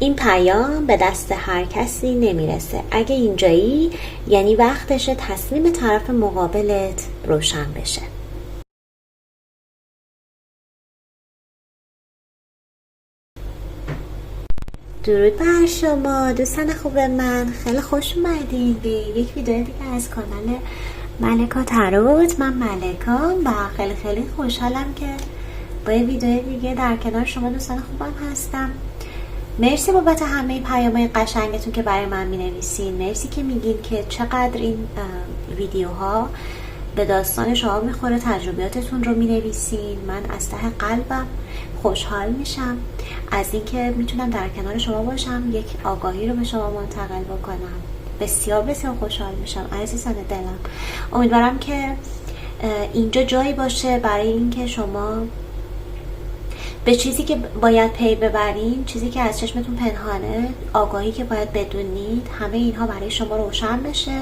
این پیام به دست هر کسی نمیرسه. اگه اینجایی یعنی وقتشه تصمیم طرف مقابلت روشن بشه. درود بر شما دوستان خوب من، خیلی خوش اومدین به یک ویدیو دیگه از کانال ملکا تاروت. من ملکام و خیلی خوشحالم که با یه ویدیو دیگه در کنار شما دوستان خوبم هستم. مرسی بابت همه پیام‌های قشنگتون که برای من می‌نویسین. مرسی که میگین که چقدر این ویدیوها به داستان شما میخوره، تجربیاتتون رو مینویسین. من از ته قلبم خوشحال میشم از اینکه میتونم در کنار شما باشم، یک آگاهی رو به شما منتقل بکنم. بسیار خوشحال میشم عزیزان دلم. امیدوارم که اینجا جایی باشه برای اینکه شما به چیزی که باید پی ببرین، چیزی که از چشمتون پنهانه، آگاهی که باید بدونید، همه اینها برای شما روشن بشه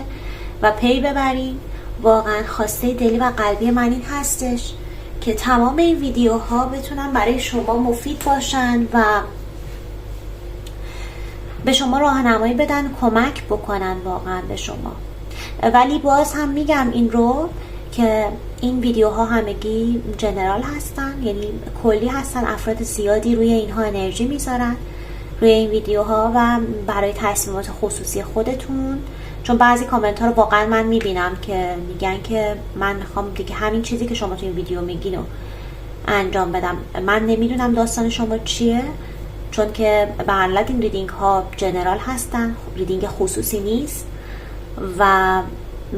و پی ببرین. واقعا خواسته دلی و قلبی من این هستش که تمام این ویدیوها بتونن برای شما مفید باشن و به شما راهنمایی بدن، کمک بکنن واقعا به شما. ولی باز هم میگم این رو که این ویدیوها همگی جنرال هستن، یعنی کلی هستن. افراد زیادی روی اینها انرژی میذارن روی این ویدیوها و برای تصمیمات خصوصی خودتون. چون بعضی کامنت ها رو واقعا من میبینم که میگن که من میخوام دیگه همین چیزی که شما تو این ویدیو میگین رو انجام بدم. من نمیدونم داستان شما چیه، چون که به حالت این ریدینگ ها جنرال هستن، ریدینگ خصوصی نیست و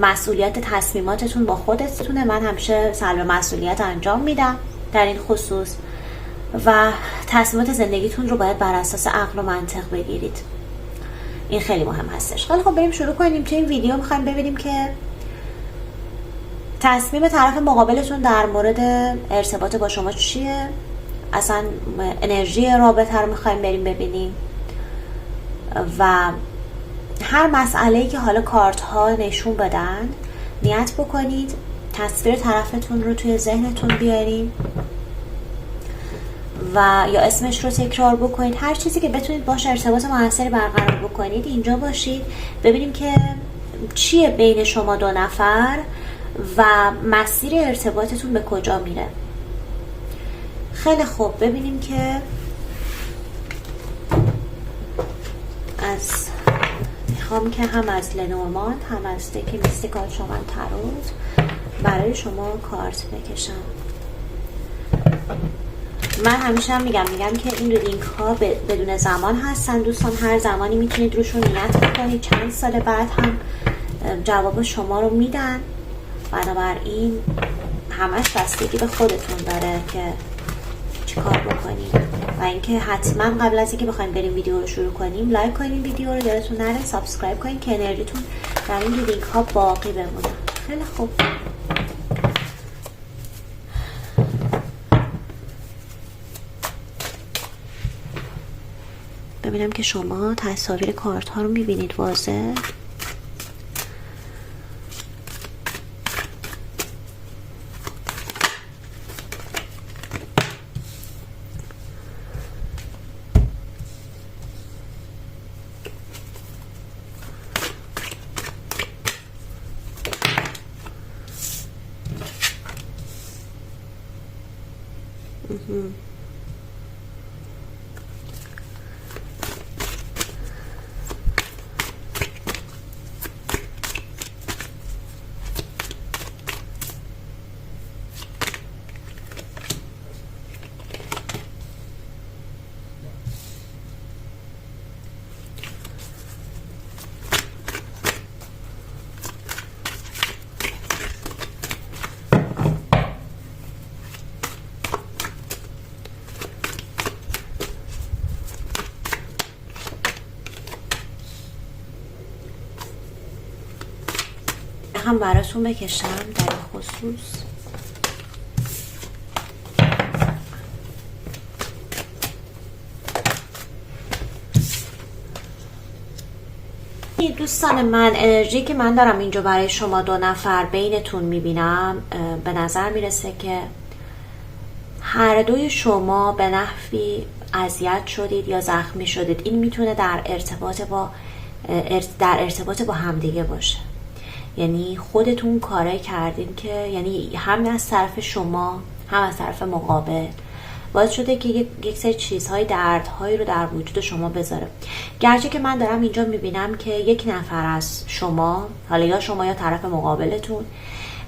مسئولیت تصمیماتتون با خودتونه. من همیشه سلب مسئولیت انجام میدم در این خصوص و تصمیمات زندگیتون رو باید بر اساس عقل و منطق بگیرید. این خیلی مهم هستش. خیلی خب بریم شروع کنیم. تو این ویدیو میخوایم ببینیم که تصمیم طرف مقابلتون در مورد ارتباط با شما چیه، اصلا انرژی رابطه رو میخوایم بریم ببینیم و هر مسئله‌ای که حالا کارت ها نشون بدن نیت بکنید تصویر طرفتون رو توی ذهنتون بیارین و یا اسمش رو تکرار بکنید. هر چیزی که بتونید باشه ارتباط موثری برقرار بکنید اینجا باشید. ببینیم که چیه بین شما دو نفر و مسیر ارتباطتون به کجا میره. خیلی خوب ببینیم که میخوام که هم از لنورماند هم از دک میستیکال شما تاروت برای شما کارت بکشم. من همیشه هم میگم که این ریدینگ ها بدون زمان هستن دوستان. هر زمانی میتونید روشون نیت بکنید. چند سال بعد هم جواب شما رو میدن. بنابراین همش بستگی به خودتون داره که چیکار بکنید و اینکه حتما قبل از اینکه بخوایم بریم ویدیو رو شروع کنیم لایک کنین ویدیو رو، یادتون نره سابسکرایب کنین که انرژیتون در این ریدینگ ها باقی بمونه. خیلی خوب. ببینم که شما تصاویر کارت ها رو میبینید واضح. هم براتون بکشم در این خصوص. دوستان من، انرژی که من دارم اینجا برای شما دو نفر بینتون میبینم به نظر میرسه که هر دوی شما به نحوی اذیت شدید یا زخمی شدید. این میتونه در ارتباط با همدیگه باشه. یعنی خودتون کارایی کردین که یعنی هم از طرف شما هم از طرف مقابل باعث شده که یک سری چیزهای دردهایی رو در وجود شما بذاره. گرچه که من دارم اینجا میبینم که یک نفر از شما، حالا یا شما یا طرف مقابلتون،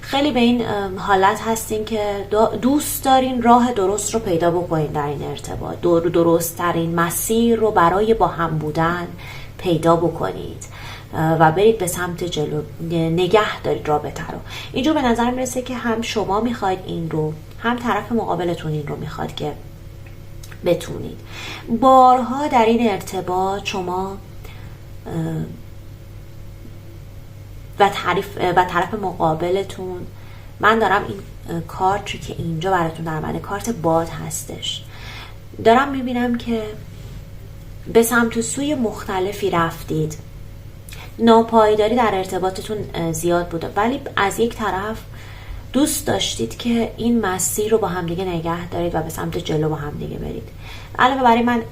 خیلی به این حالت هستین که دوست دارین راه درست رو پیدا بکنین در این ارتباط، درست ترین مسیر رو برای با هم بودن پیدا بکنید و برید به سمت جلو، نگه دارید رابطه رو. اینجا به نظر میرسه که هم شما میخواید این رو، هم طرف مقابلتون این رو میخواد که بتونید. بارها در این ارتباط شما و طرف مقابلتون، من دارم این کارتی که اینجا براتون در مده کارت باد هستش، دارم میبینم که به سمت و سوی مختلفی رفتید، ناپایداری در ارتباطتون زیاد بوده، ولی از یک طرف دوست داشتید که این مسیر رو با همدیگه نگه دارید و به سمت جلو با همدیگه برید. علاوه برای من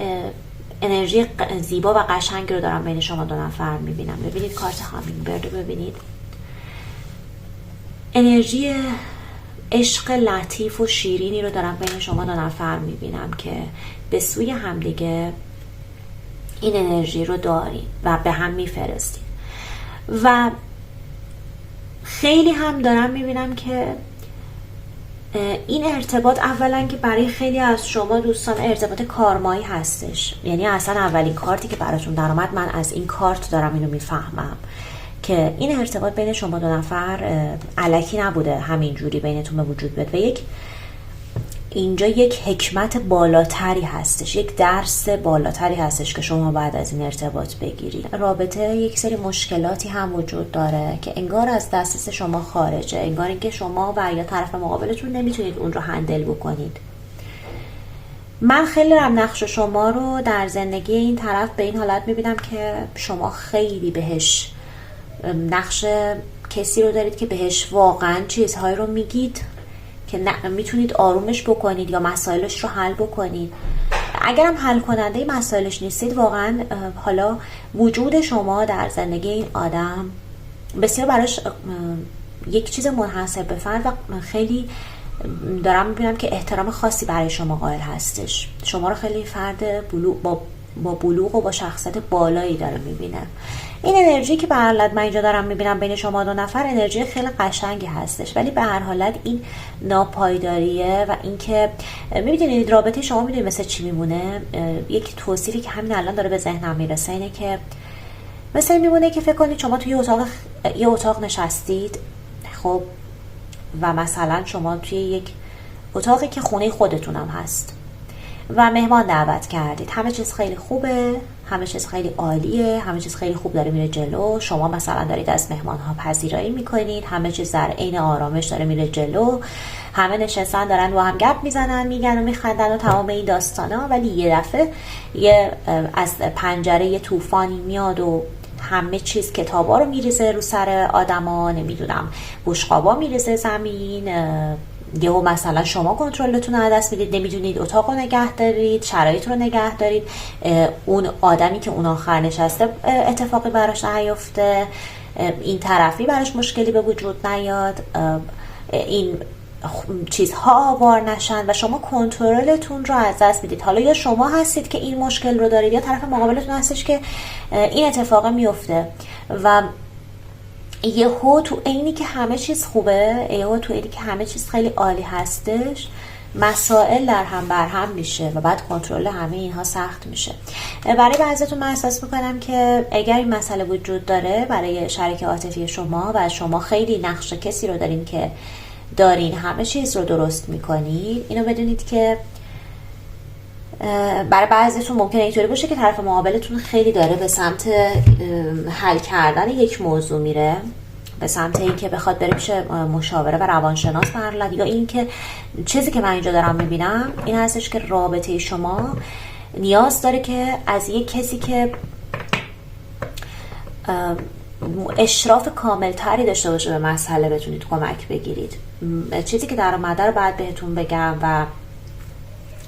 انرژی زیبا و قشنگ رو دارم بین شما دو نفر میبینم. ببینید کارت هامینگبرد رو ببینید، انرژی عشق لطیف و شیرینی رو دارم بین شما دو نفر میبینم که به سوی همدیگه این انرژی رو دارید و به هم میفرستید. و خیلی هم دارم میبینم که این ارتباط اولا که برای خیلی از شما دوستان ارتباط کارمایی هستش. یعنی اصلا اولین کارتی که براتون در اومد، من از این کارت دارم اینو میفهمم که این ارتباط بین شما دو نفر الکی نبوده همینجوری بینتون به وجود بیاد و اینجا یک حکمت بالاتری هستش، یک درس بالاتری هستش که شما باید از این ارتباط بگیرید. رابطه یک سری مشکلاتی هم وجود داره که انگار از دسترس شما خارجه، انگار اینکه شما و یا طرف مقابلتون نمیتونید اون رو هندل بکنید. من خیلی دارم نقش شما رو در زندگی این طرف به این حالت میبینم که شما خیلی بهش نقش کسی رو دارید که بهش واقعا چیزهایی رو میگید که میتونید آرومش بکنید یا مسائلش رو حل بکنید. اگرم حل کننده مسائلش نیستید، واقعا حالا وجود شما در زندگی این آدم بسیار براش یک چیز منحصر به فرد و خیلی دارم میبینم که احترام خاصی برای شما قائل هستش. شما رو خیلی فرد با بلوغ و با شخصیت بالایی داره میبینه. این انرژی که به هر حالت من اینجا دارم میبینم بین شما دو نفر انرژی خیلی قشنگی هستش، ولی به هر حالت این ناپایداریه و اینکه میبینید رابطه شما میدونید مثل چی میمونه. یک توصیفی که همین الان داره به ذهنم میرسه اینه که مثل میمونه که فکر کنید شما توی یه اتاق نشستید، خب، و مثلا شما توی یک اتاقی که خونه خودتونم هست و مهمان دعوت کردید، همه چیز خیلی خوبه، همه چیز خیلی عالیه، همه چیز خیلی خوب داره میره جلو، شما مثلا دارید از مهمان ها پذیرایی میکنید، همه چیز در عین آرامش داره میره جلو، همه نشستن دارن با هم گپ میزنن، میگن و میخندن و تمام این داستانا، ولی یه دفعه از پنجره یه طوفانی میاد و همه چیز کتابا رو میریزه رو سر آدما، نمیدونم بشقابا میریزه زمین، یهو مثلا شما کنترلتون رو از دست میدید، نمیدونید اتاق رو نگه دارید، شرایط رو نگه دارید، اون آدمی که اون آخر نشسته اتفاقی براش نیفته، این طرفی براش مشکلی به وجود نیاد، این چیزها آوار نشن و شما کنترلتون رو از دست میدید. حالا یا شما هستید که این مشکل رو دارید یا طرف مقابلتون هستش که این اتفاق میفته و یهو تو عینی که همه چیز خوبه، یهو تو عینی که همه چیز خیلی عالی هستش، مسائل در هم بر هم میشه و بعد کنترل همه اینها سخت میشه. برای بعضیتون من احساس میکنم که اگر این مسئله وجود داره برای شریک عاطفی شما و شما خیلی نقش کسی رو دارین که دارین همه چیز رو درست میکنید، اینو بدونید که برای بعضیتون ممکنه اینطوری باشه که طرف مقابلتون خیلی داره به سمت حل کردن یک موضوع میره، به سمت این که بخواد بره پیش مشاوره و روانشناس برلد، یا این که چیزی که من اینجا دارم میبینم این هستش که رابطه شما نیاز داره که از یک کسی که اشراف کاملتری داشته باشه به مسئله بتونید کمک بگیرید. چیزی که در اومده رو بعد بهتون بگم و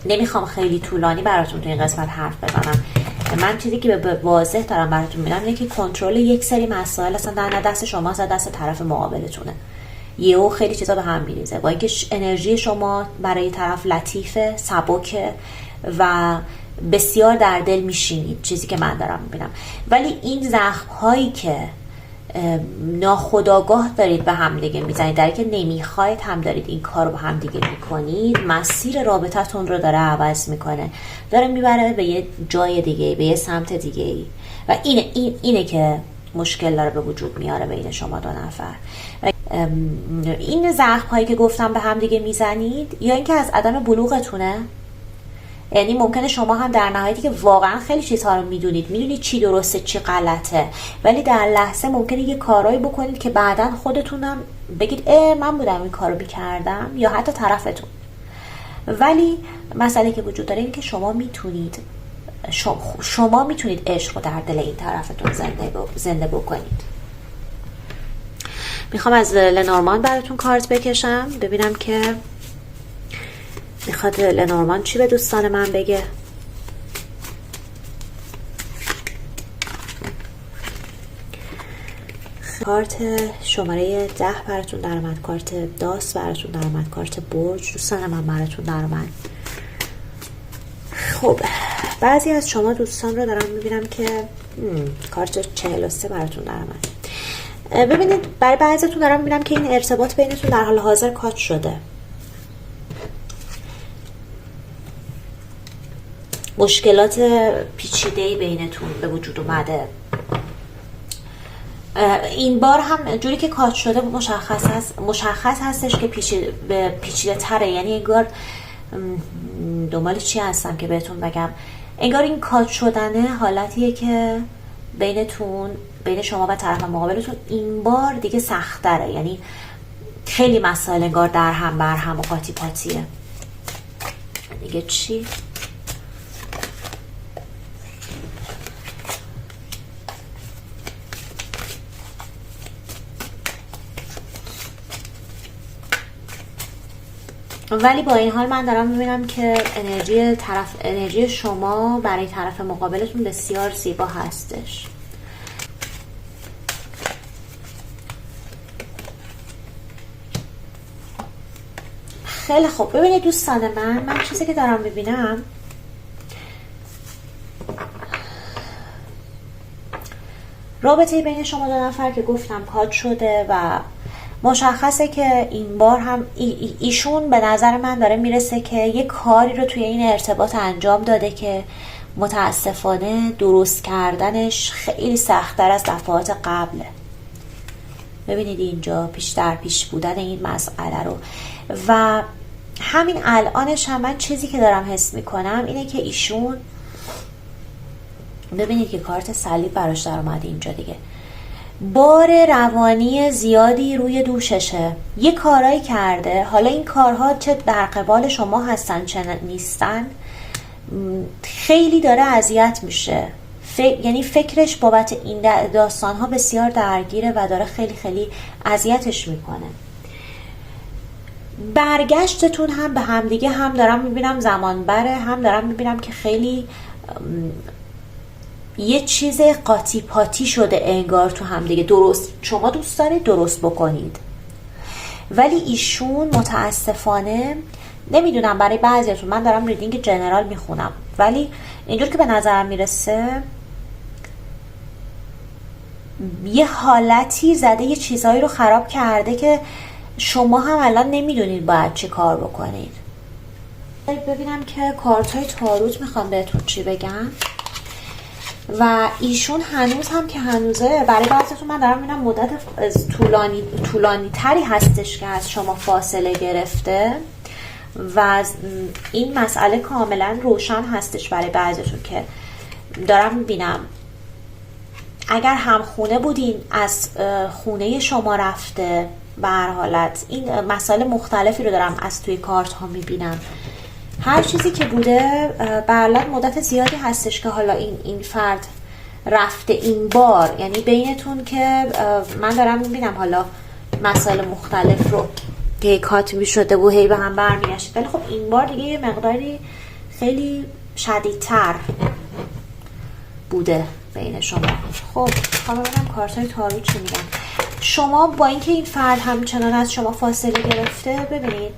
نمیخوام خیلی طولانی براتون تو این قسمت حرف بزنم. من چیزی که به واضح دارم براتون میگم اینه که کنترل یک سری مسائل اصلا در دست شماست، در دست طرف مقابلتونه. یهو خیلی چیزا به هم میریزه، با اینکه انرژی شما برای طرف لطیفه، سبکه و بسیار در دل میشینید، چیزی که من دارم میبینم. ولی این زخم هایی که ناخودآگاه دارید به هم دیگه میزنید، در که نمیخواید هم دارید این کار رو به هم دیگه میکنید، مسیر رابطتون رو داره عوض میکنه، داره میبره به یه جای دیگه، به یه سمت دیگه و اینه که مشکل داره به وجود میاره بین شما دو نفر. این زخم هایی که گفتم به هم دیگه میزنید یا اینکه از عدم بلوغتونه، یعنی ممکنه شما هم در نهایتی که واقعا خیلی چیزها رو میدونید چی درسته چی غلطه، ولی در لحظه ممکنه یه کارایی بکنید که بعدا خودتونم بگید من بودم این کارو میکردم، یا حتی طرفتون. ولی مسئله که وجود داره این که شما میتونید عشق رو در دل این طرفتون زنده بکنید. میخوام از لنورماند براتون کارت بکشم ببینم که میخواد لنورماند چی به دوستان من بگه. کارت شماره 10 براتون در اومد، کارت داس براتون در اومد، کارت برج دوستان من براتون در اومد. خب بعضی از شما دوستان رو دارم میبینم که کارت 43 براتون در اومد. ببینید برای بعضیتون دارم میبینم که این ارتباط بینتون در حال حاضر کات شده، مشکلات پیچیده‌ای بینتون به وجود اومده. این بار هم جوری که کات شده مشخص هستش که پیچیده تره، یعنی انگار دنبال چی هستم که بهتون بگم، انگار این کات شدنه حالتیه که بین شما و طرف مقابلتون این بار دیگه سخت‌تره، یعنی خیلی مسائل انگار در هم بر هم و قاطی پاتیه. دیگه چی؟ ولی با این حال من دارم میبینم که انرژی شما برای طرف مقابلتون بسیار زیبا هستش. خیلی خوب، ببینید دوستان من چیزی که دارم میبینم رابطه بین شما دو نفر که گفتم کات شده و مشخصه که این بار هم ایشون به نظر من داره میرسه که یه کاری رو توی این ارتباط انجام داده که متاسفانه درست کردنش خیلی سخت‌تر از دفعات قبله. ببینید اینجا پیش بودن این مسئله رو و همین الانش هم من چیزی که دارم حس میکنم اینه که ایشون، ببینید که کارت صلیب براش در اومده اینجا دیگه، بار روانی زیادی روی دوششه، یه کارایی کرده، حالا این کارها چه در قبال شما هستن چه نیستن خیلی داره اذیت میشه، یعنی فکرش بابت این داستانها بسیار درگیره و داره خیلی خیلی اذیتش میکنه. برگشتتون هم به همدیگه هم دارم میبینم زمان بره، هم دارم میبینم که خیلی یه چیز قاطی پاتی شده انگار تو هم دیگه. درست شما دوست دارید درست بکنید، ولی ایشون متاسفانه نمیدونم، برای بعضیاتون من دارم ریدینگ جنرال میخونم، ولی اینجور که به نظرم میرسه یه حالتی زده، یه چیزایی رو خراب کرده که شما هم الان نمیدونید باید چه کار بکنید. ببینم که کارتای تاروت میخوام بهتون چی بگن. و ایشون هنوز هم که هنوزه، برای بعضیتون من دارم میبینم مدت طولانی تری هستش که از شما فاصله گرفته و این مسئله کاملا روشن هستش برای بعضیتون که دارم میبینم اگر هم خونه بودین از خونه شما رفته، به هر حالت این مسائل مختلفی رو دارم از توی کارت ها میبینم. هر چیزی که بوده برلت مدت زیادی هستش که حالا این فرد رفته این بار، یعنی بینتون که من دارم میبینم حالا مسائل مختلف رو که کاتبی شده و هی به هم برمیگشت، ولی خب این بار دیگه یه مقداری خیلی شدیدتر بوده بین شما. خب خواهم ببینم کارت های تاروت چی میگن. شما با اینکه این فرد همچنان از شما فاصله گرفته، ببینید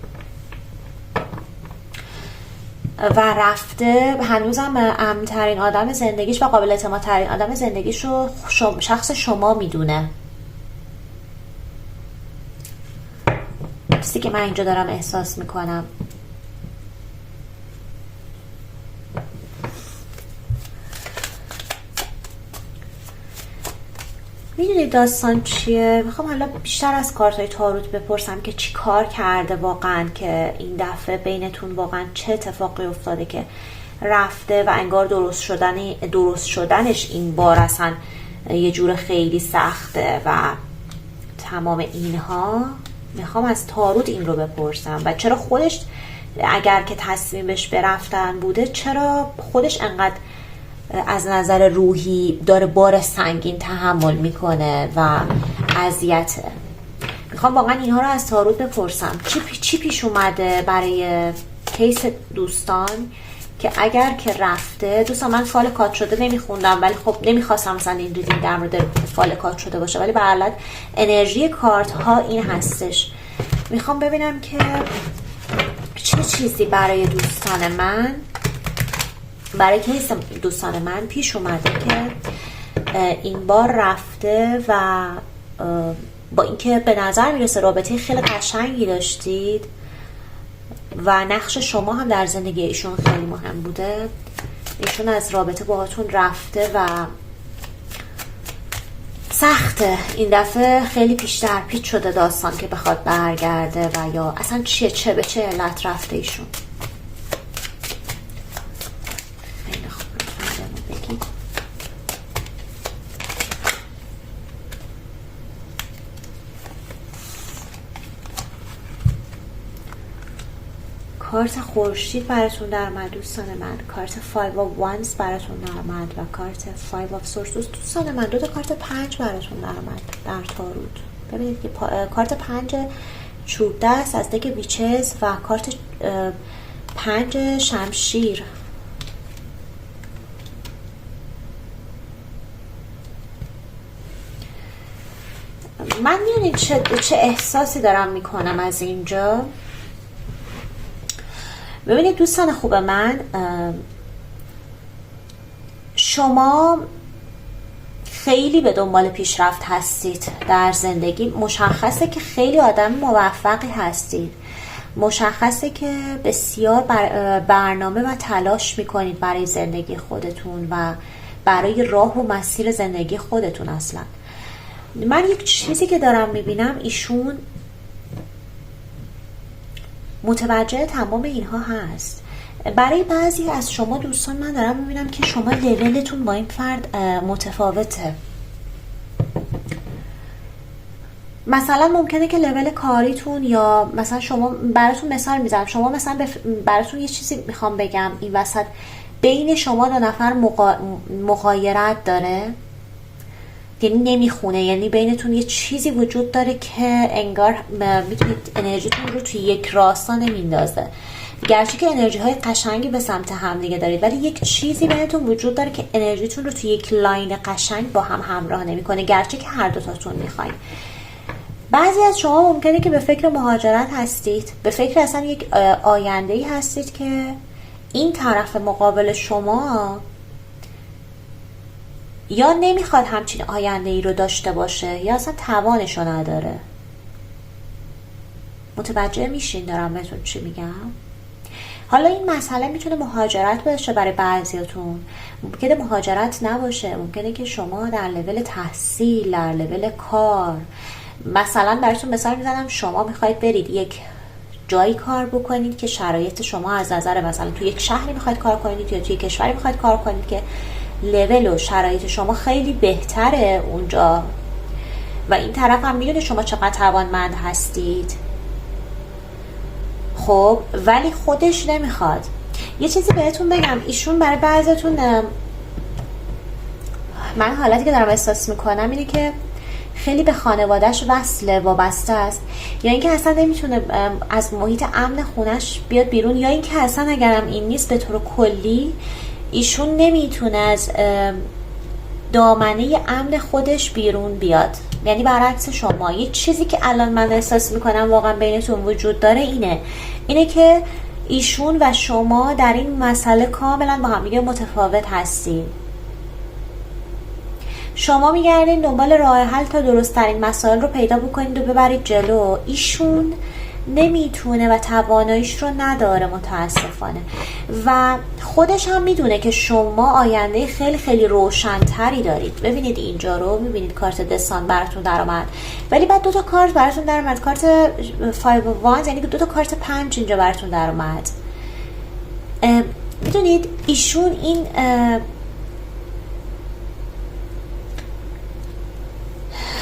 و رفته، هنوزم امن‌ترین آدم زندگیش و قابل اعتمادترین آدم زندگیش رو شخص شما میدونه. چیزی که من اینجا دارم احساس میکنم. میدونید داستان چیه؟ میخوام حالا بیشتر از کارتای تاروت بپرسم که چی کار کرده واقعا که این دفعه بینتون واقعا چه اتفاقی افتاده که رفته و انگار درست شدنش این بار اصلا یه جور خیلی سخته و تمام اینها. میخوام از تاروت این رو بپرسم و چرا خودش اگر که تصمیمش به رفتن بوده، چرا خودش انقدر از نظر روحی داره بار سنگین تحمل میکنه و اذیته. میخوام واقعا اینها رو از تاروت بپرسم. چی پیش اومده برای کیس دوستان که اگر که رفته. دوستان من فال کات شده نمیخوندم، ولی خب نمیخواستم مثلا این ریدینگ در مورد فال کات شده باشه، ولی به هر حال انرژی کارت ها این هستش. میخوام ببینم که چه چیزی برای دوستان من، برای کیس دوستان من پیش اومده که این بار رفته و با اینکه به نظر میرسه رابطه خیلی قشنگی داشتید و نقش شما هم در زندگی ایشون خیلی مهم بوده، ایشون از رابطه باهاتون رفته و سخته این دفعه خیلی پیشتر پیچ شده داستان که بخواد برگرده و یا اصلا چه به چه علت رفته ایشون. خیلی خوب بگید. کارت خورشید براتون در اومد دوستان من، کارت 5 of wands براتون در اومد و کارت 5 of swords. دوستان من دو تا کارت 5 براتون در اومد در تاروت. ببینید که کارت 5 چوب دست از دک ویچز و کارت 5 شمشیر. من میدونید چه احساسی دارم میکنم از اینجا. ببینید دوستان خوب من، شما خیلی به دنبال پیشرفت هستید در زندگی. مشخصه که خیلی آدم موفقی هستید، مشخصه که بسیار برنامه و تلاش میکنید برای زندگی خودتون و برای راه و مسیر زندگی خودتون. اصلا من یک چیزی که دارم میبینم، ایشون متوجه تمام اینها هست. برای بعضی از شما دوستان من دارم میبینم که شما لولتون با این فرد متفاوته. مثلا ممکنه که لول کاریتون، یا مثلا شما، براتون مثال میزنم، شما مثلا براتون یه چیزی میخوام بگم این وسط، بین شما دو نفر مغایرت داره، یعنی نمیخونه، یعنی بینتون یه چیزی وجود داره که انگار میتونید انرژیتون رو توی یک راستا نمیندازه. گرچه که انرژی های قشنگی به سمت هم دیگه دارید، ولی یک چیزی بینتون وجود داره که انرژیتون رو توی یک لاین قشنگ با هم همراه نمیکنه، گرچه که هر دوتاتون میخواین. بعضی از شما ممکنه که به فکر مهاجرت هستید، به فکر اصلا یک آینده‌ای هستید که این طرف مقابل شما یا نمیخواد همچین آینده‌ای رو داشته باشه یا اصلا توانشو نداره. متوجه میشین دارم بهتون چی میگم؟ حالا این مسئله میتونه مهاجرت باشه برای بعضیاتون، ممکنه مهاجرت نباشه، ممکنه که شما در لول تحصیل، در لول کار، مثلا براتون مثال میزنم، شما میخواید برید یک جایی کار بکنید که شرایط شما از نظر مثلا توی یک شهری میخواید کار کنید یا توی کشوری میخواید کار کنید که لول و شرایط شما خیلی بهتره اونجا و این طرف هم میدونه شما چقدر توانمند هستید. خب ولی خودش نمیخواد. یه چیزی بهتون بگم، ایشون برای بعضیتون، من حالتی که دارم احساس میکنم اینه که خیلی به خانوادهش وابسته است، یا اینکه اصلا نمیتونه از محیط امن خونش بیاد بیرون، یا اینکه اصلا اگرم این نیست به طور کلی ایشون نمیتونه از دامنه امن خودش بیرون بیاد. یعنی برعکس شما، یه چیزی که الان من احساس میکنم واقعا بینتون وجود داره اینه که ایشون و شما در این مسئله کاملا با هم دیگه متفاوت هستین. شما میگردین دنبال راه حل تا درست ترین مسائل رو پیدا بکنید و ببرید جلو. ایشون نمیتونه و تواناییش رو نداره متاسفانه، و خودش هم میدونه که شما آینده خیلی خیلی روشن‌تری دارید. ببینید اینجا رو میبینید کارت دسان براتون در اومد، ولی بعد 2 تا کارت براتون در اومد، کارت 5 of Wands، یعنی 2 تا کارت 5 اینجا براتون در اومد. میدونید ایشون این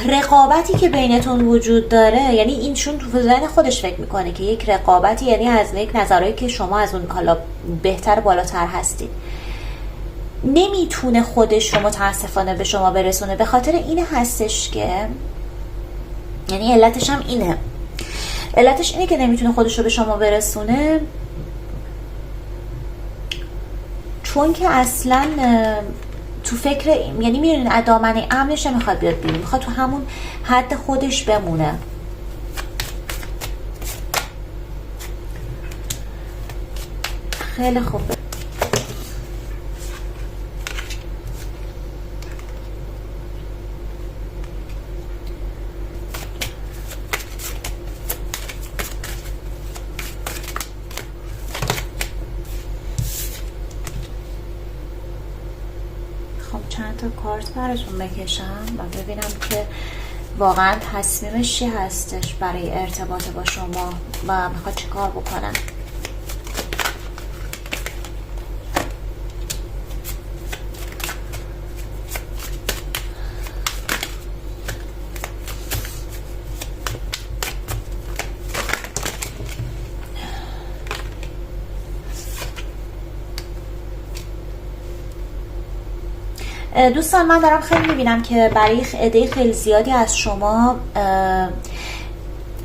رقابتی که بینتون وجود داره، یعنی اینشون تو ذهن خودش فکر میکنه که یک رقابتی، یعنی از یک نظرهایی که شما از اون حالا بهتر بالاتر هستید، نمیتونه خودش رو متاسفانه به شما برسونه. به خاطر اینه هستش که، یعنی علتش هم اینه، علتش اینه که نمیتونه خودش رو به شما برسونه چون که اصلا تو فکر، یعنی میدونین دامنه امنش نمیخواد بیاد بیرون، میخواد تو همون حد خودش بمونه. خیلی خوبه. چند تا کارت براتون بکشم و ببینم که واقعا تصمیمش چی هستش برای ارتباط با شما و میخواد چی کار بکنن. دوستان من دارم خیلی میبینم که برای عده خیلی زیادی از شما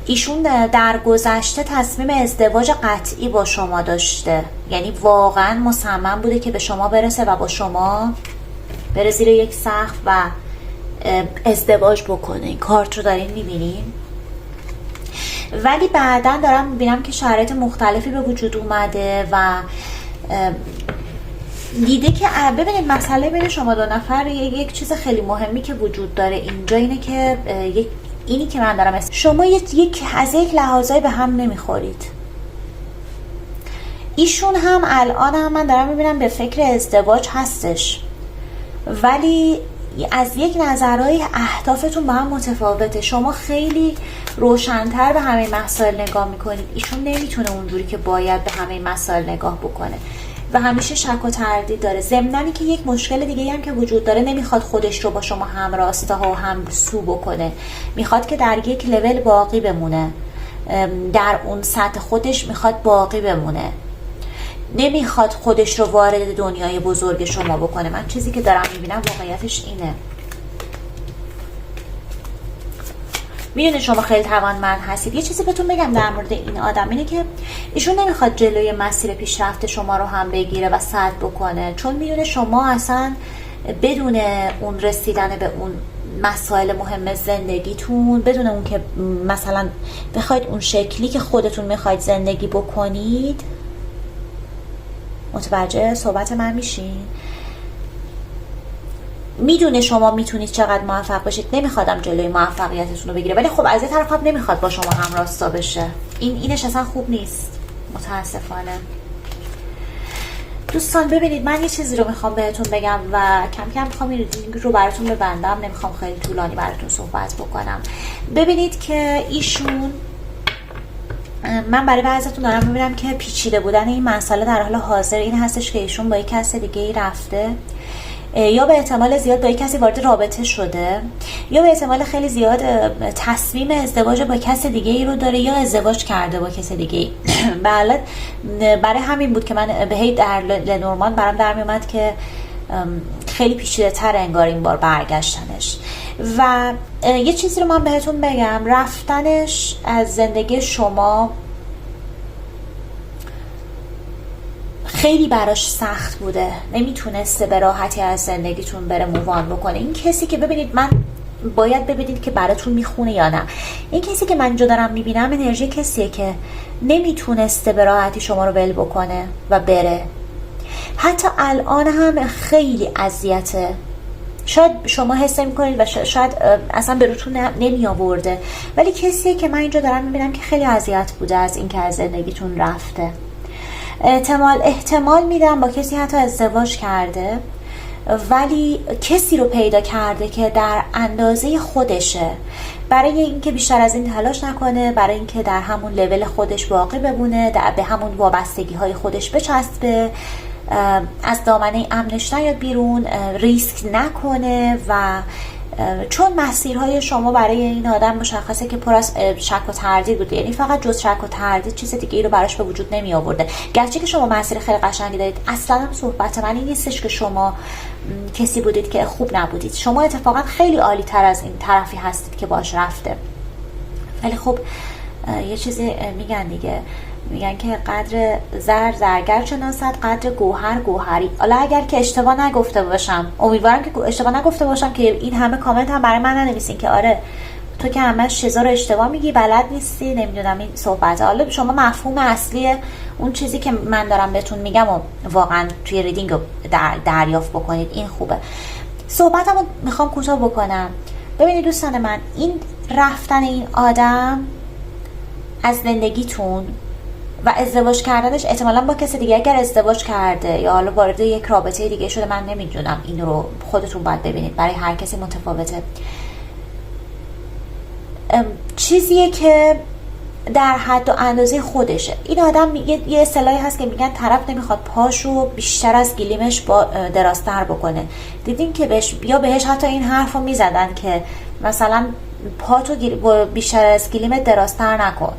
ایشون در گذشته تصمیم ازدواج قطعی با شما داشته، یعنی واقعا مصمم بوده که به شما برسه و با شما بره زیر یک سقف و ازدواج بکنه. این کارت رو دارین میبینین، ولی بعدا دارم میبینم که شرایط مختلفی به وجود اومده و دیده که ببینید مسئله بین شما 2 نفر یک چیز خیلی مهمی که وجود داره اینجا اینه که اینی که من دارم شما از یک لحاظایی به هم نمیخورید. ایشون هم الان هم من دارم میبینم به فکر ازدواج هستش، ولی از یک نظرهای اهدافتون با هم متفاوته. شما خیلی روشن‌تر به همه مسائل نگاه میکنید، ایشون نمیتونه اونجوری که باید به همه مسائل نگاه بکنه و همیشه شک و تردید داره. ضمناً که یک مشکل دیگه هم که وجود داره، نمیخواد خودش رو با شما هم راسته ها و هم سو بکنه، میخواد که در یک لول باقی بمونه، در اون سطح خودش میخواد باقی بمونه، نمیخواد خودش رو وارد دنیای بزرگ شما بکنه. من چیزی که دارم میبینم واقعیتش اینه. میدونه شما خیلی توانمند هستید. یه چیزی بهتون بگم در مورد این آدم اینه که ایشون نمیخواد جلوی مسیر پیشرفت شما رو هم بگیره و سد بکنه، چون میدونه شما اصلا بدون اون رسیدن به اون مسائل مهم زندگیتون، بدون اون که مثلا بخواید اون شکلی که خودتون میخواید زندگی بکنید، متوجه صحبت من میشین؟ میدونه شما میتونید چقدر موفق بشید، نمیخوادم جلوی موفقیتتون رو بگیره، ولی خب از یه طرف هم نمیخواد با شما هم راستا بشه. اینش اصلا خوب نیست متاسفانه. دوستان ببینید من یه چیزی رو میخوام بهتون بگم و کم کم میخوام این ریدینگ رو براتون ببندم، نمیخوام خیلی طولانی براتون صحبت بکنم. ببینید که ایشون، من برای بعضیتون دارم میبینم که پیچیده بودن این مسئله در حال حاضر این هستش که ایشون با یک کس دیگه ای رفته، یا به احتمال زیاد با یک کسی وارد رابطه شده، یا به احتمال خیلی زیاد تصمیم ازدواج با کس دیگه ای رو داره، یا ازدواج کرده با کس دیگه ای. بله، برای همین بود که من به هی در لنورماند برام در می اومد که خیلی پیچیده تر انگار این بار برگشتنش. و یه چیزی رو من بهتون بگم، رفتنش از زندگی شما خیلی براش سخت بوده، نمیتونسته به راحتی از زندگیتون بره مووان بکنه. این کسی که ببینید، من باید ببینید که براتون میخونه یا نه. این کسی که من اینجا دارم میبینم انرژی کسیه که نمیتونسته به راحتی شما رو ول بکنه و بره. حتی الان هم خیلی اذیته. شاید شما حس میکنید و شاید اصلا به روتون نمی آورده، ولی کسیه که من اینجا دارم میبینم که خیلی اذیت بوده از اینکه از زندگیتون رفته. احتمال میدم با کسی حتی ازدواج کرده، ولی کسی رو پیدا کرده که در اندازه خودشه، برای اینکه بیشتر از این تلاش نکنه، برای اینکه در همون لول خودش باقی بمونه، به همون وابستگی های خودش بچسبه، از دامنه امنش نیاد بیرون، ریسک نکنه. و چون مسیرهای شما برای این آدم مشخصه که پر از شک و تردید بوده، یعنی فقط جز شک و تردید چیز دیگه ای رو براش به وجود نمی آورده. گرچه که شما مسیر خیلی قشنگی دارید، اصلا هم صحبت من این نیستش که شما کسی بودید که خوب نبودید. شما اتفاقا خیلی عالی تر از این طرفی هستید که باش رفته. ولی خب یه چیزی میگن دیگه، میگن که قدر زر زرگر شناسد، قدر گوهر گوهری. حالا اگر که اشتباه نگفته باشم، امیدوارم که اشتباه نگفته باشم که این همه کامنت هم برای من ننویسین که آره تو که همش چیزا رو اشتباه میگی، بلد نیستی، نمیدونم این صحبت. حالا شما مفهوم اصلی اون چیزی که من دارم بهتون میگم و واقعا توی ریدینگ رو دریافت بکنید، این خوبه. صحبتمو میخوام کوتاه بکنم. ببینید دوستان من، این رفتن این آدم از زندگیتون و ازدواج کردنش احتمالا با کسی دیگه، اگر ازدواج کرده یا حالا وارد یک رابطه دیگه شده، من نمیدونم، این رو خودتون باید ببینید، برای هر کسی متفاوته. چیزیه که در حد و اندازه خودشه. این آدم یه اصطلاحی هست که میگن طرف نمیخواد پاشو بیشتر از گلیمش با درازتر بکنه. دیدین که بهش حتی این حرف رو میزدن که مثلا پاتو بیشتر از گلیمت درازتر نکن،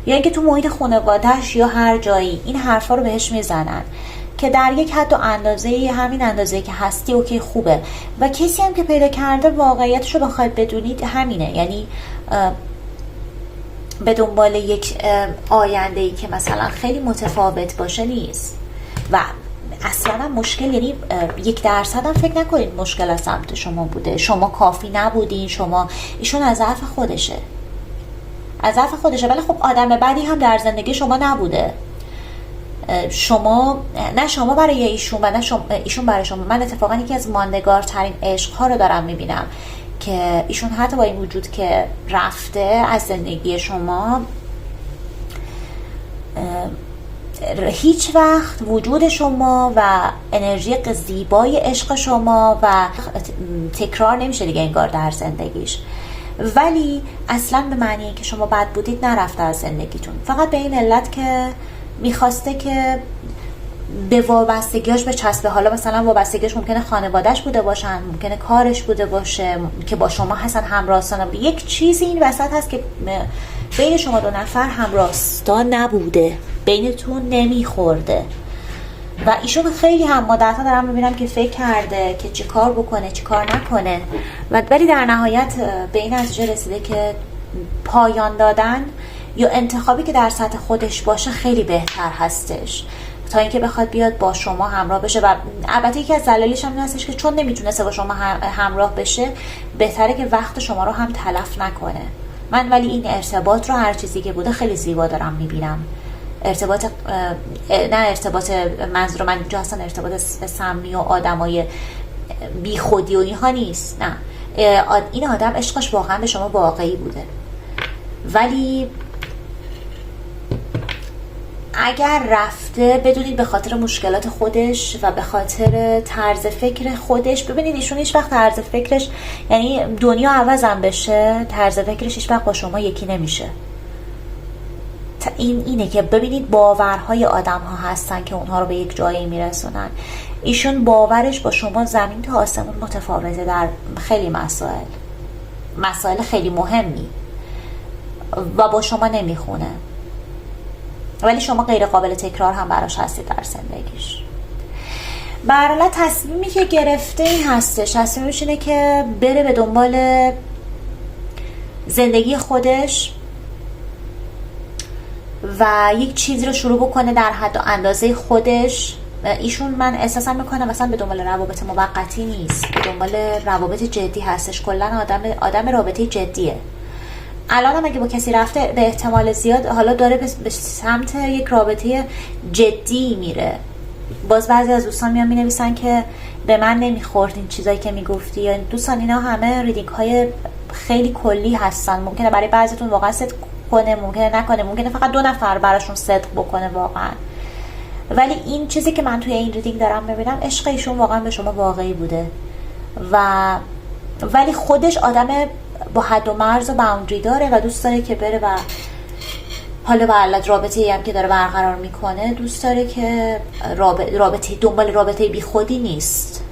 یا اینکه تو محیط خانواده‌اش یا هر جایی این حرفا رو بهش میزنن که در یک حد و اندازه، همین اندازه که هستی اوکی خوبه. و کسی هم که پیدا کرده واقعیتش رو بخواید بدونید همینه، یعنی به دنبال یک آینده‌ای که مثلا خیلی متفاوت باشه نیست. و اصلا مشکل، یعنی 1% هم فکر نکنید مشکل از سمت شما بوده، شما کافی نبودین، ایشون از ضعف خودشه، ولی خب آدم بدی هم در زندگی شما نبوده. شما برای ایشون و نه ایشون برای شما. من اتفاقا یکی از ماندگارترین عشق‌ها رو دارم میبینم که ایشون حتی با این وجود که رفته از زندگی شما، هیچ وقت وجود شما و انرژی زیبای عشق شما و تکرار نمیشه دیگه انگار در زندگیش. ولی اصلا به معنی که شما بد بودید نرفته از زندگیتون، فقط به این علت که میخواسته که به وابستگیاش به چسبه. حالا مثلا وابستگیاش ممکنه خانوادهش بوده باشن، ممکنه کارش بوده باشه که با شما حسن همراستانه بوده. یک چیزی این وسط هست که بین شما دو نفر همراستا نبوده، بینتون نمیخورده. و ایشون خیلی هم مدت‌ها دارم میبینم که فکر کرده که چی کار بکنه چی کار نکنه، ولی در نهایت به این نتیجه رسیده که پایان دادن یا انتخابی که در سطح خودش باشه خیلی بهتر هستش تا اینکه بخواد بیاد با شما همراه بشه. و البته یکی از دلایلش هم این هستش که چون نمیتونسته با شما همراه بشه، بهتره که وقت شما رو هم تلف نکنه. من ولی این ارتباط رو هر چیزی که بوده خیلی زیبا دارم میبینم. ارتباط منظور من اینجا اصلا ارتباط سمی و آدمای بی خودی و اینها نیست، نه. این آدم عشقش واقعا به شما واقعی بوده، ولی اگر رفته بدونید به خاطر مشکلات خودش و به خاطر طرز فکر خودش. ببینید ایشون هیچ وقت طرز فکرش، یعنی دنیا عوضم بشه، طرز فکرش هیچ وقت با شما یکی نمیشه. اینه که ببینید باورهای آدم ها هستن که اونها رو به یک جایی میرسونن. ایشون باورش با شما زمین تا آسمون متفاوته در خیلی مسائل خیلی مهمی و با شما نمیخونه، ولی شما غیر قابل تکرار هم براش هستید در زندگیش. به هر حال تصمیمی که گرفته این هستش، تصمیمش اینه که بره به دنبال زندگی خودش و یک چیزی رو شروع بکنه در حد و اندازه خودش. ایشون من احساسم میکنم مثلا به دنبال روابط موقتی نیست، به دنبال روابط جدی هستش. کلا آدم رابطه جدیه. الان هم اگه با کسی رفته به احتمال زیاد حالا داره به سمت یک رابطه جدی میره. باز بعضی از دوستان میان مینویسن که به من نمیخورد این چیزایی که میگفتی. یا دوستان اینا همه ریدینگ های خیلی کلی هستن. ممکنه برای بعضیتون واقعا صدق کنه، ممکنه نکنه، ممکنه فقط 2 نفر براشون صدق بکنه واقعا. ولی این چیزی که من توی این ریدینگ دارم میبینم، عشق ایشون واقعا به شما واقعی بوده ولی خودش آدم با حد و مرز و باوندری داره و دوست داره که بره و حالا به علت رابطه‌ای هم که داره برقرار میکنه دوست داره که دنبال رابطه بی خودی نیست.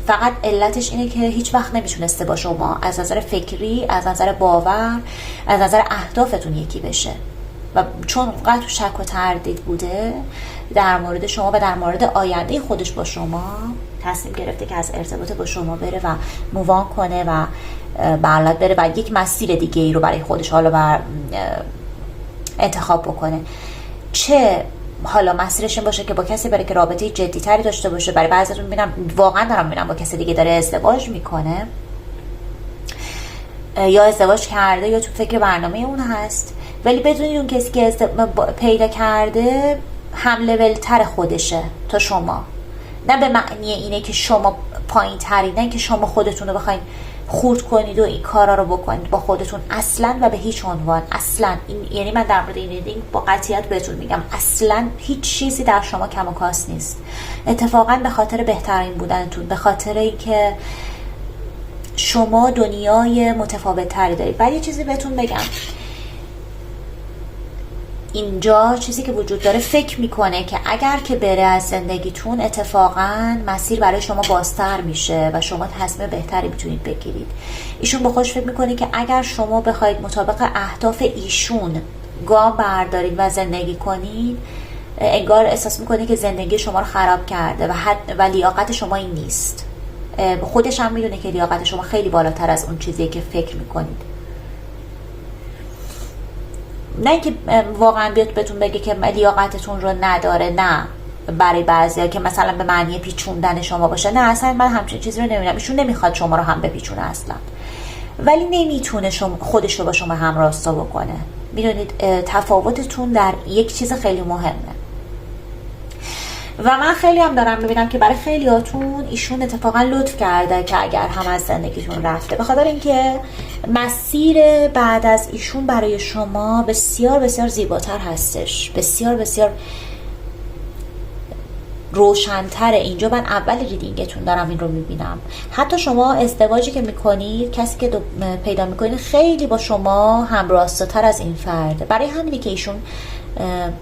فقط علتش اینه که هیچ وقت نمیتونسته با شما از نظر فکری، از نظر باور، از نظر اهدافتون یکی بشه و چون قطع و شک و تردید بوده در مورد شما و در مورد آینده خودش با شما، تصمیم گرفته که از ارتباط با شما بره و مووان کنه و برلت بره و یک مسیر دیگه ای رو برای خودش حالا انتخاب بکنه. چه حالا مسیرش این باشه که با کسی بره که رابطه جدی تری داشته باشه. برای بعضیتون میبینم واقعا دارم میبینم با کسی دیگه داره ازدواج میکنه یا ازدواج کرده یا تو فکر برنامه اون هست، ولی بدونید اون کسی که پیدا کرده هم لول تر خودشه تا شما. نه به معنی اینه که شما پایین تری، نه که شما خودتون رو بخواید خورد کنید و این کارا رو بکنید با خودتون، اصلا و به هیچ عنوان. اصلا یعنی من در مورد این ریدینگ با قطعیت بهتون میگم اصلا هیچ چیزی در شما کم و کاس نیست. اتفاقا به خاطر بهترین بودنتون، به خاطر اینکه شما دنیای متفاوت تری دارید. بعد یه چیزی بهتون بگم، اینجا چیزی که وجود داره فکر میکنه که اگر که بره از زندگیتون اتفاقا مسیر برای شما بازتر میشه و شما تصمیم بهتری میتونید بگیرید. ایشون با خودش فکر میکنه که اگر شما بخواید مطابق اهداف ایشون گام بردارید و زندگی کنید، انگار احساس میکنه که زندگی شما رو خراب کرده و لیاقت شما این نیست. خودش هم میدونه که لیاقت شما خیلی بالاتر از اون چیزیه که فکر میکنید. نه اینکه واقعا بیاد بهتون بگه که لیاقتتون رو نداره، نه، برای بعضیا که مثلا به معنی پیچوندن شما باشه، نه اصلا من همچین چیزی رو نمیدونم. ایشون نمیخواد شما رو هم بپیچونه اصلا، ولی نمیتونه خودش رو با شما هم راستا بکنه. میدونید تفاوتتون در یک چیز خیلی مهمه و من خیلی هم دارم میبینم که برای خیلیاتون ایشون اتفاقا لطف کرده که اگر هم از زندگیتون رفته، به خاطر اینکه مسیر بعد از ایشون برای شما بسیار بسیار زیباتر هستش، بسیار بسیار روشن‌تره. اینجا من اول ریدینگتون دارم این رو میبینم. حتی شما ازدواجی که میکنید، کسی که پیدا میکنید خیلی با شما همراستاتر از این فرده. برای همینی که ایشون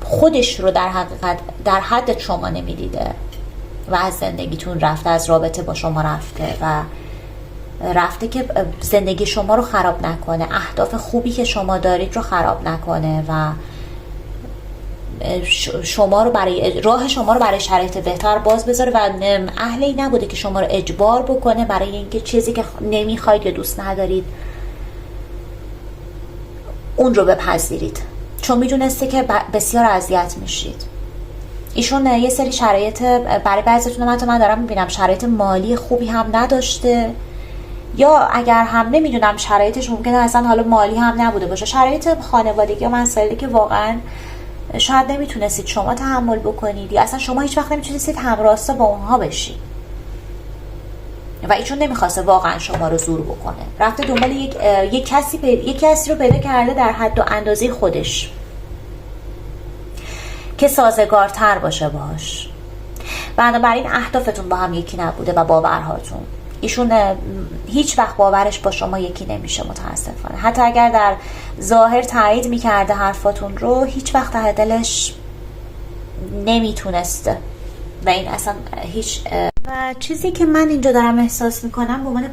خودش رو در حقیقت در حد شما نمیدیده و از زندگیتون رفته، از رابطه با شما رفته که زندگی شما رو خراب نکنه، اهداف خوبی که شما دارید رو خراب نکنه و شما رو راه شما رو برای شرایط بهتر باز بذاره و اهلی نبوده که شما رو اجبار بکنه برای اینکه چیزی که نمیخواید یا دوست ندارید اون رو بپذیرید، چون میدونسته که بسیار اذیت میشید. ایشون یه سری شرایط برای بعضیتون من دارم میبینم شرایط مالی خوبی هم نداشته، یا اگر هم نمیدونم شرایطش ممکنه اصلا حالا مالی هم نبوده باشه، شرایط خانوادگی یا مسائلی که واقعا شاید نمیتونستید شما تحمل بکنید یا اصلا شما هیچ وقت نمیتونستید همراستا با اونها بشید و ایشون نمیخواسته واقعا شما رو زور بکنه. رفته دنبال یک کسی رو پیدا کرده در حد و اندازه خودش که سازگارتر باشه باهاش. بنابراین اهدافتون با هم یکی نبوده و باورهاتون. ایشون هیچ وقت باورش با شما یکی نمیشه متاسفانه. حتی اگر در ظاهر تایید میکرده حرفاتون رو، هیچ وقت ته دلش نمیتونسته و این اصلا هیچ. و چیزی که من اینجا دارم احساس میکنم به عنوان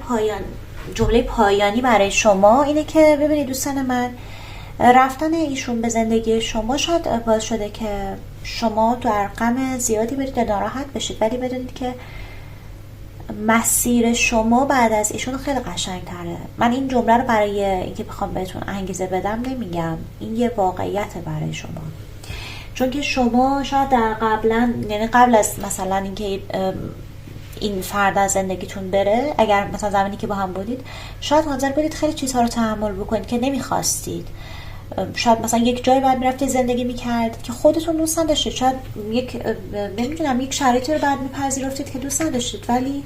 جمله پایانی برای شما اینه که ببینید دوستان من، رفتن ایشون به زندگی شما شاید باعث شده که شما در غم زیادی برید ناراحت بشید، ولی بدونید که مسیر شما بعد از ایشون خیلی قشنگ تره. من این جمله رو برای اینکه بخوام بهتون انگیزه بدم نمیگم، این یه واقعیت برای شما. چون که شما شاید در یعنی قبل از مثلا اینکه این فرد از زندگیتون بره، اگر مثلا زمانی که با هم بودید شاید حاضر بودید خیلی چیزها رو تحمل بکنید که نمیخواستید. شاید مثلا یک جایی بعد میرفتید زندگی میکردید که خودتون دوست نداشتید، شاید یک شرایطی رو بعد میپذیرفتید که دوست نداشتید، ولی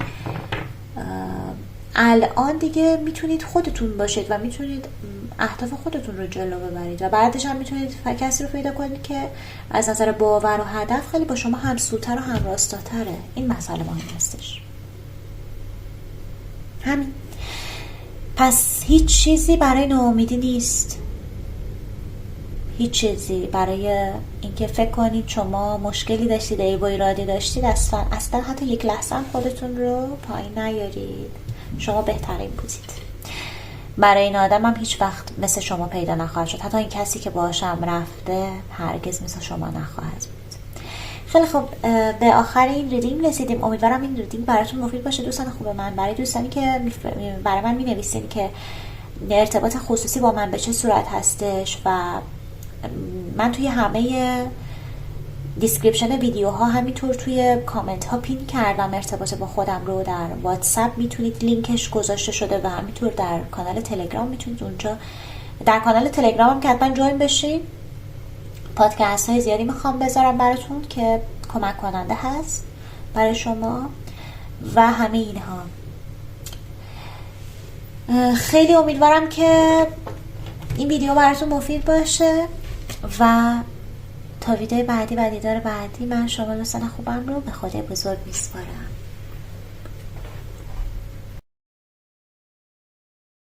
الان دیگه میتونید خودتون باشید و میتونید اهداف خودتون رو جلو ببرید و بعدش هم میتونید کسی رو پیدا کنید که از نظر باور و هدف خیلی با شما همسوتر و همراستاتره. این مسئله مهم هستش. همین. پس هیچ چیزی برای ناامیدی نیست، هیچ چیزی برای اینکه فکر کنید شما مشکلی داشتید، عیب و ایرادی داشتید. اصلا حتی یک لحظه هم خودتون رو پایین نیارید. شما بهترین بودید. برای این آدم هم هیچ وقت مثل شما پیدا نخواهد شد. حتی این کسی که باشم رفته هرگز مثل شما نخواهد بود. خیلی خوب، به آخر این ریدینگ رسیدیم. امیدوارم این ریدینگ براتون مفید باشه دوستان خوب من. برای دوستانی که برای من می‌نویسین که ارتباط خصوصی با من به چه صورت هستش، و من توی همه دیسکریپشن ویدیوها همینطور توی کامنت ها پین کردم ارتباط با خودم رو. در واتساپ میتونید لینکش گذاشته شده و همینطور در کانال تلگرام میتونید اونجا. در کانال تلگرام هم که حتما جوین بشین. پادکست های زیادی میخوام بذارم براتون که کمک کننده هست برای شما و همه اینها. خیلی امیدوارم که این ویدیو براتون مفید باشه و تا ویدیو بعدی و دیدار بعدی من شما دوستان خوبم رو به خدای بزرگ میسپارم.